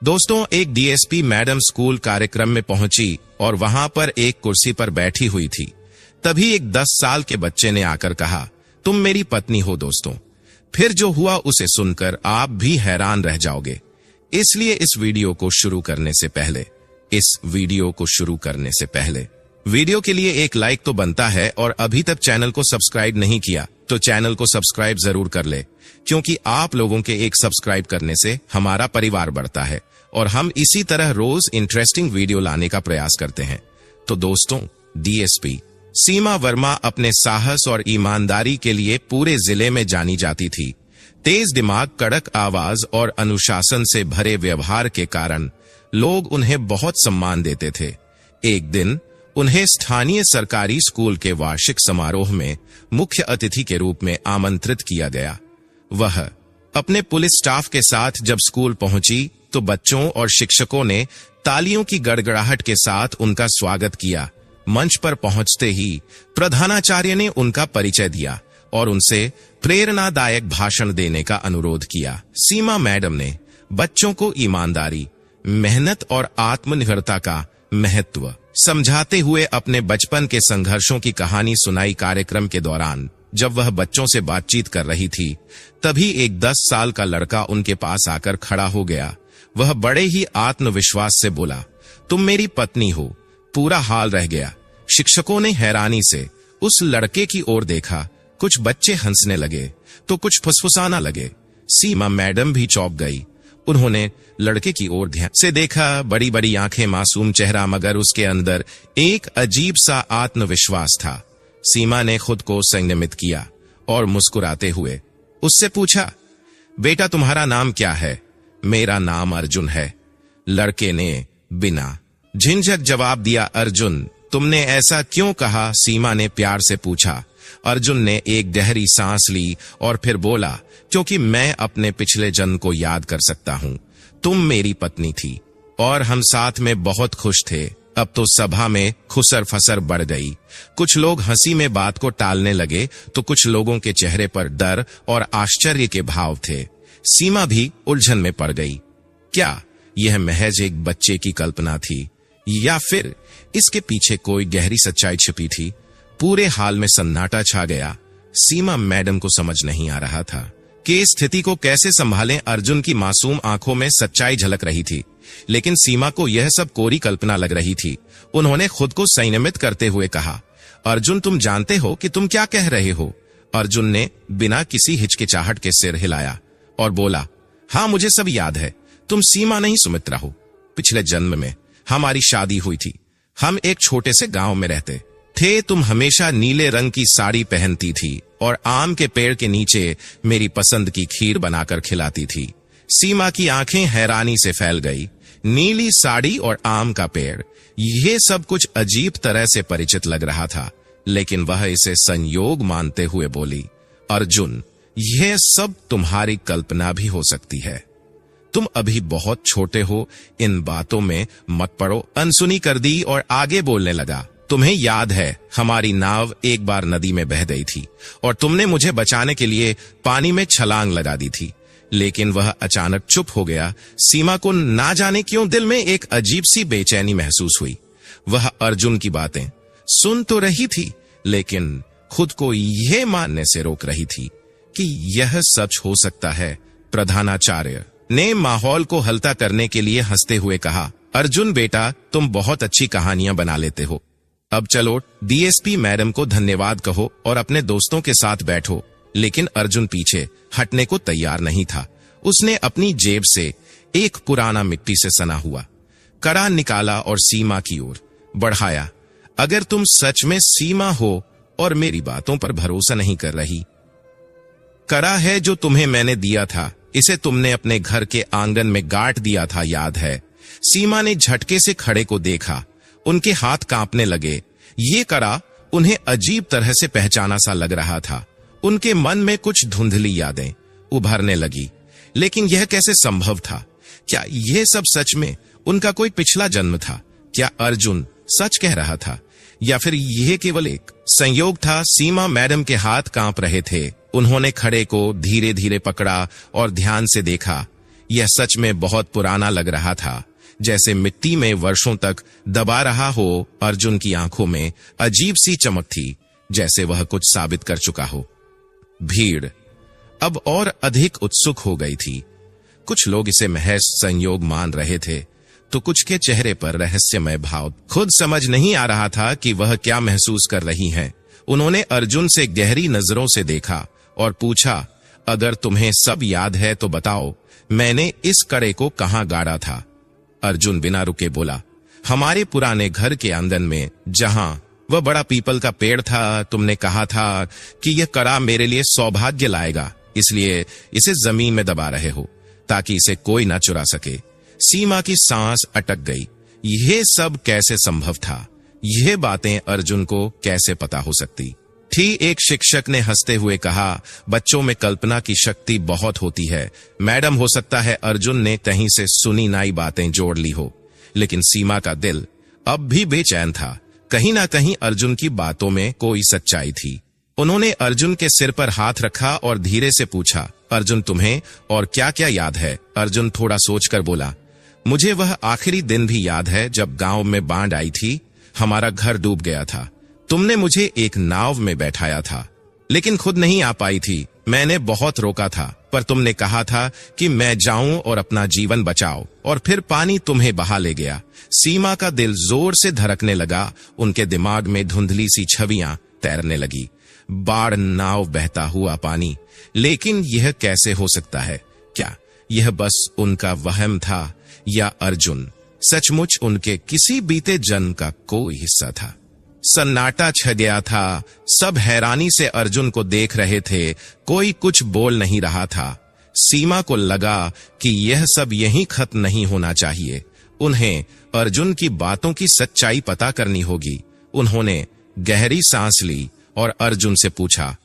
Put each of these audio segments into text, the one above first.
दोस्तों, एक DSP madam school कार्यक्रम में पहुंची और वहां पर एक कुर्सी पर बैठी हुई थी। तभी एक 10 साल के बच्चे ने आकर कहा, तुम मेरी पत्नी हो। दोस्तों, फिर जो हुआ उसे सुनकर आप भी हैरान रह जाओगे। इसलिए इस वीडियो को शुरू करने से पहले वीडियो के लिए एक लाइक तो बनता है, और अभी तक चैनल को सब्सक्राइब नहीं किया तो चैनल को सब्सक्राइब जरूर कर ले, क्योंकि आप लोगों के एक सब्सक्राइब करने से हमारा परिवार बढ़ता है और हम इसी तरह रोज इंटरेस्टिंग वीडियो लाने का प्रयास करते हैं। तो दोस्तों, डीएसपी सीमा वर्मा अपने साहस और ईमानदारी के लिए पूरे जिले में जानी जाती थी। तेज दिमाग, कड़क आवाज और अनुशासन से भरे व्यवहार के कारण लोग उन्हें बहुत सम्मान देते थे। एक दिन उन्हें स्थानीय सरकारी स्कूल के वार्षिक समारोह में मुख्य अतिथि के रूप में आमंत्रित किया गया। वह अपने पुलिस स्टाफ के साथ जब स्कूल पहुंची तो बच्चों और शिक्षकों ने तालियों की गड़गड़ाहट के साथ उनका स्वागत किया। मंच पर पहुंचते ही प्रधानाचार्य ने उनका परिचय दिया और उनसे प्रेरणादायक भाषण देने का अनुरोध किया। सीमा मैडम ने बच्चों को ईमानदारी, मेहनत और आत्मनिर्भरता का महत्व समझाते हुए अपने बचपन के संघर्षों की कहानी सुनाई। कार्यक्रम के दौरान जब वह बच्चों से बातचीत कर रही थी, तभी एक 10 साल का लड़का उनके पास आकर खड़ा हो गया। वह बड़े ही आत्मविश्वास से बोला, तुम मेरी पत्नी हो। पूरा हाल रह गया। शिक्षकों ने हैरानी से उस लड़के की ओर देखा। कुछ बच्चे हंसने लगे तो कुछ फुसफुसाना लगे। सीमा मैडम भी चौंक गई। उन्होंने लड़के की ओर ध्यान से देखा। बड़ी बड़ी आंखें, मासूम चेहरा, मगर उसके अंदर एक अजीब सा आत्मविश्वास था। सीमा ने खुद को संयमित किया और मुस्कुराते हुए उससे पूछा, बेटा तुम्हारा नाम क्या है? मेरा नाम अर्जुन है। लड़के ने बिना झिझक जवाब दिया। अर्जुन, तुमने ऐसा क्यों कहा? सीमा ने प्यार से पूछा। अर्जुन ने एक गहरी सांस ली और फिर बोला, क्योंकि मैं अपने पिछले जन्म को याद कर सकता हूं। तुम मेरी पत्नी थी और हम साथ में बहुत खुश थे। अब तो सभा में खुसर फसर बढ़ गई। कुछ लोग हंसी में बात को टालने लगे तो कुछ लोगों के चेहरे पर डर और आश्चर्य के भाव थे। सीमा भी उलझन में पड़ गई। क्या यह महज एक बच्चे की कल्पना थी या फिर इसके पीछे कोई गहरी सच्चाई छिपी थी? पूरे हाल में सन्नाटा छा गया। सीमा मैडम को समझ नहीं आ रहा था कि इस स्थिति को कैसे संभालें। अर्जुन की मासूम आंखों में सच्चाई झलक रही थी, लेकिन सीमा को यह सब कोरी कल्पना लग रही थी। उन्होंने खुद को संयमित करते हुए कहा, अर्जुन, तुम जानते हो कि तुम क्या कह रहे हो? अर्जुन ने बिना किसी हिचकिचाहट के सिर हिलाया और बोला, हाँ, मुझे सब याद है। तुम सीमा नहीं, सुमित्रा हो। पिछले जन्म में हमारी शादी हुई थी। हम एक छोटे से गांव में रहते थे। तुम हमेशा नीले रंग की साड़ी पहनती थी और आम के पेड़ के नीचे मेरी पसंद की खीर बनाकर खिलाती थी। सीमा की आंखें हैरानी से फैल गई। नीली साड़ी और आम का पेड़, यह सब कुछ अजीब तरह से परिचित लग रहा था, लेकिन वह इसे संयोग मानते हुए बोली, अर्जुन, यह सब तुम्हारी कल्पना भी हो सकती है। तुम अभी बहुत छोटे हो, इन बातों में मत पड़ो। अनसुनी कर दी और आगे बोलने लगा, तुम्हें याद है हमारी नाव एक बार नदी में बह गई थी और तुमने मुझे बचाने के लिए पानी में छलांग लगा दी थी, लेकिन वह अचानक चुप हो गया। सीमा को ना जाने क्यों दिल में एक अजीब सी बेचैनी महसूस हुई। वह अर्जुन की बातें सुन तो रही थी, लेकिन खुद को यह मानने से रोक रही थी कि यह सच हो सकता है। प्रधानाचार्य ने माहौल को हल्का करने के लिए हंसते हुए कहा, अर्जुन बेटा, तुम बहुत अच्छी कहानियां बना लेते हो। अब चलो डीएसपी मैडम को धन्यवाद कहो और अपने दोस्तों के साथ बैठो। लेकिन अर्जुन पीछे हटने को तैयार नहीं था। उसने अपनी जेब से एक पुराना मिट्टी से सना हुआ कड़ा निकाला और सीमा की ओर बढ़ाया। अगर तुम सच में सीमा हो और मेरी बातों पर भरोसा नहीं कर रही, कड़ा है जो तुम्हें मैंने दिया था, इसे तुमने अपने घर के आंगन में गाड़ दिया था, याद है? सीमा ने झटके से खड़े को देखा। उनके हाथ कांपने लगे। ये कड़ा उन्हें अजीब तरह से पहचाना सा लग रहा था। उनके मन में कुछ धुंधली यादें उभरने लगी। लेकिन यह कैसे संभव था? क्या यह सब सच में उनका कोई पिछला जन्म था? क्या अर्जुन सच कह रहा था या फिर यह केवल एक संयोग था? सीमा मैडम के हाथ कांप रहे थे। उन्होंने खड़े को धीरे धीरे पकड़ा और ध्यान से देखा। यह सच में बहुत पुराना लग रहा था, जैसे मिट्टी में वर्षों तक दबा रहा हो। अर्जुन की आंखों में अजीब सी चमक थी, जैसे वह कुछ साबित कर चुका हो। भीड़ अब और अधिक उत्सुक हो गई थी। कुछ लोग इसे महज संयोग मान रहे थे, तो कुछ के चेहरे पर रहस्यमय भाव। खुद समझ नहीं आ रहा था कि वह क्या महसूस कर रही हैं। उन्होंने अर्जुन से गहरी नजरों से देखा और पूछा, अगर तुम्हें सब याद है तो बताओ, मैंने इस कड़े को कहां गाड़ा था? अर्जुन बिना रुके बोला, हमारे पुराने घर के आंगन में, जहां वह बड़ा पीपल का पेड़ था। तुमने कहा था कि यह कड़ा मेरे लिए सौभाग्य लाएगा, इसलिए इसे जमीन में दबा रहे हो ताकि इसे कोई ना चुरा सके। सीमा की सांस अटक गई। यह सब कैसे संभव था? यह बातें अर्जुन को कैसे पता हो सकती थी? एक शिक्षक ने हंसते हुए कहा, बच्चों में कल्पना की शक्ति बहुत होती है। मैडम, हो सकता है अर्जुन ने कहीं से सुनी नई बातें जोड़ ली हो। लेकिन सीमा का दिल अब भी बेचैन था। कहीं ना कहीं अर्जुन की बातों में कोई सच्चाई थी। उन्होंने अर्जुन के सिर पर हाथ रखा और धीरे से पूछा, अर्जुन, तुम्हें और क्या क्या याद है? अर्जुन थोड़ा सोचकर बोला, मुझे वह आखिरी दिन भी याद है जब गांव में बाढ़ आई थी। हमारा घर डूब गया था। तुमने मुझे एक नाव में बैठाया था, लेकिन खुद नहीं आ पाई थी। मैंने बहुत रोका था, पर तुमने कहा था कि मैं जाऊं और अपना जीवन बचाओ, और फिर पानी तुम्हें बहा ले गया। सीमा का दिल जोर से धड़कने लगा। उनके दिमाग में धुंधली सी छवियां तैरने लगी। बाढ़, नाव, बहता हुआ पानी। लेकिन यह कैसे हो सकता है? क्या यह बस उनका वहम था, या अर्जुन सचमुच उनके किसी बीते जन्म का कोई हिस्सा था? सन्नाटा छा गया था। सब हैरानी से अर्जुन को देख रहे थे। कोई कुछ बोल नहीं रहा था। सीमा को लगा कि यह सब यहीं खत्म नहीं होना चाहिए। उन्हें अर्जुन की बातों की सच्चाई पता करनी होगी। उन्होंने गहरी सांस ली और अर्जुन से पूछा,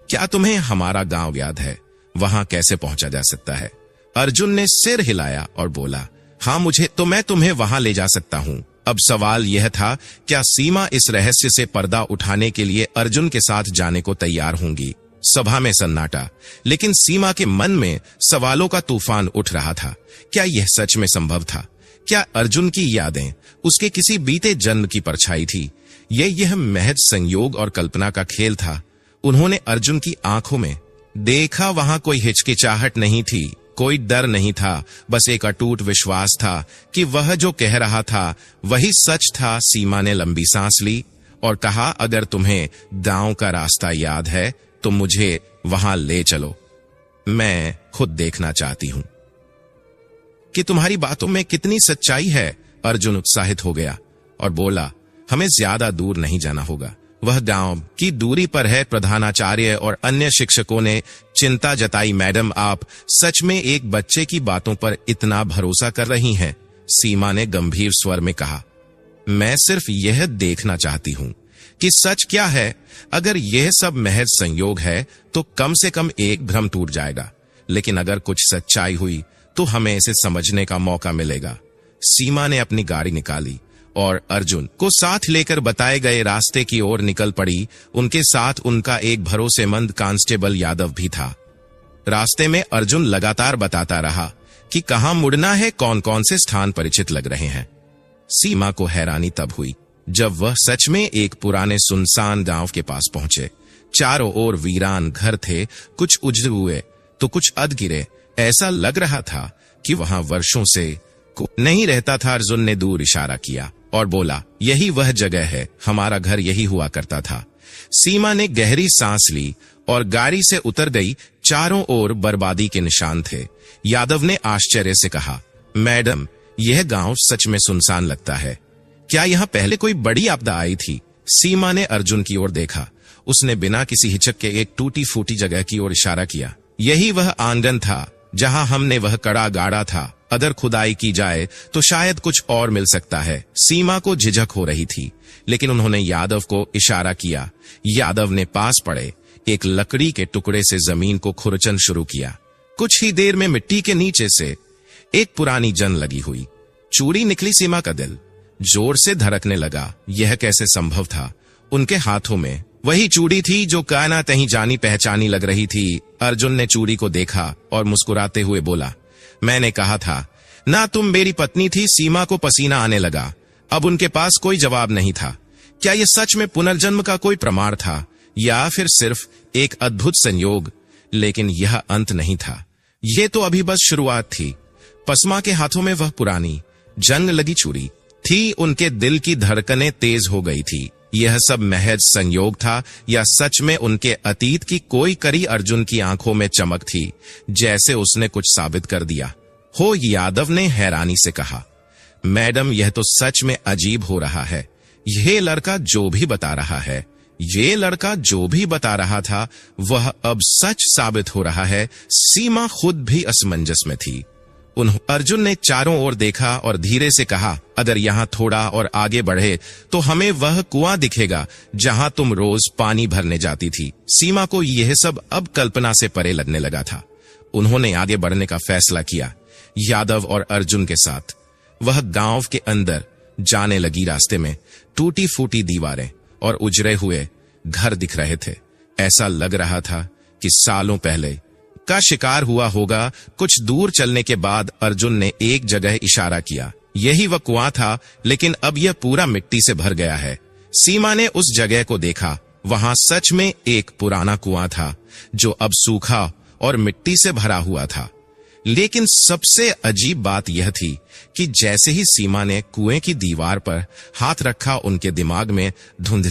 क्या तुम्हें हमारा गांव याद है? वहां कैसे पहुंचा जा सकता है? अर्जुन ने सिर हिलाया और बोला, हाँ, मैं तुम्हें वहां ले जा सकता हूं। अब सवाल यह था, क्या सीमा इस रहस्य से पर्दा उठाने के लिए अर्जुन के साथ जाने को तैयार होंगी? सभा में सन्नाटा, लेकिन सीमा के मन में सवालों का तूफान उठ रहा था। क्या यह सच में संभव था? क्या अर्जुन की यादें उसके किसी बीते जन्म की परछाई थी? यह महज संयोग और कल्पना का खेल था। उन्होंने अर्जुन की आंखों में देखा। वहां कोई हिचकिचाहट नहीं थी, कोई डर नहीं था, बस एक अटूट विश्वास था कि वह जो कह रहा था वही सच था। सीमा ने लंबी सांस ली और कहा, अगर तुम्हें गांव का रास्ता याद है तो मुझे वहां ले चलो। मैं खुद देखना चाहती हूं कि तुम्हारी बातों में कितनी सच्चाई है। अर्जुन उत्साहित हो गया और बोला, हमें ज्यादा दूर नहीं जाना होगा। वह गांव की दूरी पर है। प्रधानाचार्य और अन्य शिक्षकों ने चिंता जताई। मैडम, आप सच में एक बच्चे की बातों पर इतना भरोसा कर रही हैं? सीमा ने गंभीर स्वर में कहा, मैं सिर्फ यह देखना चाहती हूं कि सच क्या है। अगर यह सब महज संयोग है तो कम से कम एक भ्रम टूट जाएगा, लेकिन अगर कुछ सच्चाई हुई तो हमें इसे समझने का मौका मिलेगा। सीमा ने अपनी गाड़ी निकाली और अर्जुन को साथ लेकर बताए गए रास्ते की ओर निकल पड़ी। उनके साथ उनका एक भरोसेमंद कांस्टेबल यादव भी था। रास्ते में अर्जुन लगातार बताता रहा कि कहां मुड़ना है, कौन कौन से स्थान परिचित लग रहे हैं। सीमा को हैरानी तब हुई जब वह सच में एक पुराने सुनसान गांव के पास पहुंचे। चारों ओर वीरान घर थे, कुछ उजड़े हुए तो कुछ अधगिरे। ऐसा लग रहा था कि वहां वर्षों से नहीं रहता था। अर्जुन ने दूर इशारा किया और बोला, यही वह जगह है, हमारा घर यही हुआ करता था। सीमा ने गहरी सांस ली और गाड़ी से उतर गई। चारों ओर बर्बादी के निशान थे। यादव ने आश्चर्य से कहा, मैडम, यह गांव सच में सुनसान लगता है। क्या यहां पहले कोई बड़ी आपदा आई थी? सीमा ने अर्जुन की ओर देखा। उसने बिना किसी हिचक के एक टूटी फूटी जगह की ओर इशारा किया। यही वह आंगन था जहां हमने वह कड़ा गाड़ा था। अगर खुदाई की जाए तो शायद कुछ और मिल सकता है। सीमा को झिझक हो रही थी, लेकिन उन्होंने यादव को इशारा किया। यादव ने पास पड़े एक लकड़ी के टुकड़े से जमीन को खुरचन शुरू किया। कुछ ही देर में मिट्टी के नीचे से एक पुरानी जन लगी हुई चूड़ी निकली। सीमा का दिल जोर से धड़कने लगा। यह कैसे संभव था? उनके हाथों में वही चूड़ी थी जो काना तहीं जानी पहचानी लग रही थी। अर्जुन ने चूड़ी को देखा और मुस्कुराते हुए बोला, मैंने कहा था ना तुम मेरी पत्नी थी। सीमा को पसीना आने लगा। अब उनके पास कोई जवाब नहीं था। क्या यह सच में पुनर्जन्म का कोई प्रमाण था या फिर सिर्फ एक अद्भुत संयोग? लेकिन यह अंत नहीं था। यह तो अभी बस शुरुआत थी। पस्मा के हाथों में वह पुरानी जंग लगी चूड़ी थी। उनके दिल की धड़कनें तेज हो गई थी। यह सब महज संयोग था या सच में उनके अतीत की कोई कड़ी? अर्जुन की आंखों में चमक थी, जैसे उसने कुछ साबित कर दिया हो। यादव ने हैरानी से कहा, मैडम यह तो सच में अजीब हो रहा है। यह लड़का जो भी बता रहा है, ये लड़का जो भी बता रहा था, वह अब सच साबित हो रहा है। सीमा खुद भी असमंजस में थी। अर्जुन ने चारों ओर देखा और धीरे से कहा, अगर यहां थोड़ा और आगे बढ़े तो हमें वह कुआं दिखेगा जहां तुम रोज पानी भरने जाती थी। सीमा को यह सब अब कल्पना से परे लगने लगा था। उन्होंने आगे बढ़ने का फैसला किया। यादव और अर्जुन के साथ वह गांव के अंदर जाने लगी। रास्ते में टूटी फूटी दीवारें और उजड़े हुए घर दिख रहे थे। ऐसा लग रहा था कि सालों पहले का शिकार हुआ होगा। कुछ दूर चलने के बाद अर्जुन ने एक जगह इशारा किया। यही वह कुआं था, लेकिन अब यह पूरा मिट्टी से भर गया है। सीमा ने उस जगह को देखा। वहां सच में एक पुराना कुआं था जो अब सूखा और मिट्टी से भरा हुआ था। लेकिन सबसे अजीब बात यह थी कि जैसे ही सीमा ने कुएं की दीवार पर हाथ रखा, उनके दिमाग में धुंधली